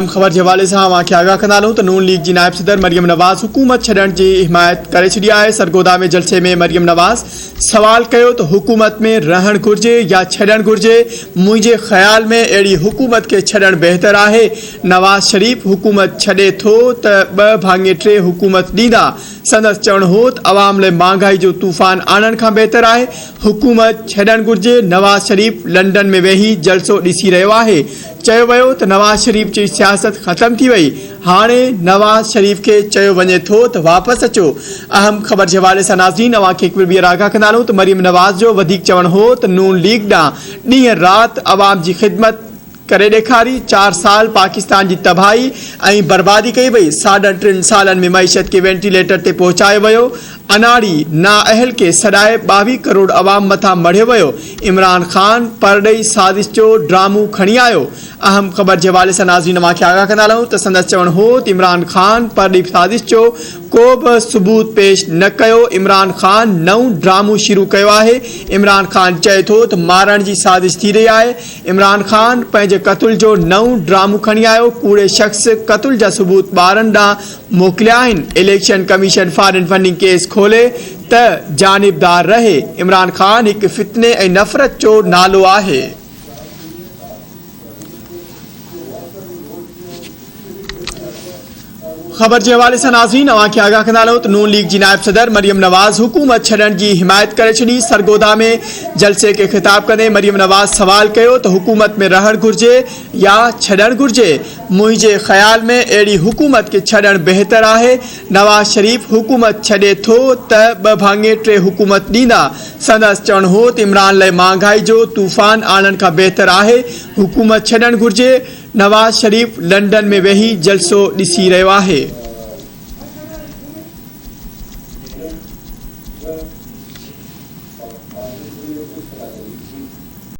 ख़बर के हवाले से तव्हांखे आगाह कंदा हलूं त नून लीग की नायब सदर मरियम नवाज़ हुकूमत छॾण की हिमायत करे छॾी आहे। सरगोदा में जलसे में मरियम नवाज़ सवाल कयो त हुकूमत में रहण घुर्जे या छॾण घुर्जे। मुंहिंजे ख़्याल में अहिड़ी हुकूमत के छॾण बेहतर आहे। नवाज़ शरीफ हुकूमत छॾे थो त 2/3 हुकूमत ॾींदा। संदसि चवणु हो त अवाम लाइ महांगाई जो तूफ़ान आणण खां बेहतर आहे हुकूमत छॾण घुर्जे। नवाज़ शरीफ लंडन में वेही जलसो ॾिसी रहियो आहे। चयो वियो त नवाज़ शरीफ जी सियासत ख़त्म थी वई, हाणे नवाज़ शरीफ के चयो वञे थो त वापसि अचो। अहम ख़बर के हवाले से नाज़रीन तव्हांखे हिकु ॿीहर आगाह कंदा हलूं त मरियम नवाज़ जो वधीक चवणु हो त नून लीग ॾांहुं ॾींहं राति अवाम जी ख़िदमत करे ॾेखारी। 4 साल पाकिस्तान की तबाही ऐं बर्बादी कई वई। 3.5 सालनि में मईशत के वेंटिलेटर ते पहुचायो वियो। अनाड़ी नाअहल के सॾाए 22 करोड़ अवाम मथां मढ़ियो वियो। इमरान खान परॾेही साज़िश जो ड्रामो खणी आयो। अहम ख़बर के हवाले से नाज़रीन तव्हांखे आगाह कंदा हलूं त संदसि चवणु हो त इमरान खान परॾेही साज़िश जो को बि सबूत पेश न कयो। इमरान खान नओं ड्रामो शुरू कयो आहे। इमरान खान चए थो त मारण जी साज़िश थी रही आहे। इमरान खान पंहिंजे क़त्ल जो नओं ड्रामो खणी आयो। कूड़े शख़्स क़त्ल जा सबूत ॿारनि ॾांहुं मोकिलिया आहिनि। Election commission foreign funding case खोले त जानिबदार रहे। इमरान खान एक फितने ऐं नफ़रत जो नालो आहे। ख़बर के हवाले से नाज़रीन तव्हांखे आगाह कंदा हलूं त नून लीग की नायब सदर मरियम नवाज़ हुकूमत छॾण की हिमायत करे छॾी। सरगोदा में जलसे के ख़िताब कंदे मरियम नवाज़ सवाल कयो त हुकूमत में रहण घुर्जे या छॾण घुर्जे। मुंहिंजे ख़्याल में अहिड़ी हुकूमत के छॾण बेहतर आहे। नवाज़ शरीफ हुकूमत छॾे थो त 2/3 हुकूमत ॾींदा। संदसि चवणु हो त इमरान लाइ महांगाई जो तूफ़ान आणण खां बेहतर आहे हुकूमत छॾण घुर्जे। नवाज़ शरीफ लंडन में वेही जलसो ॾिसी रहियो आहे।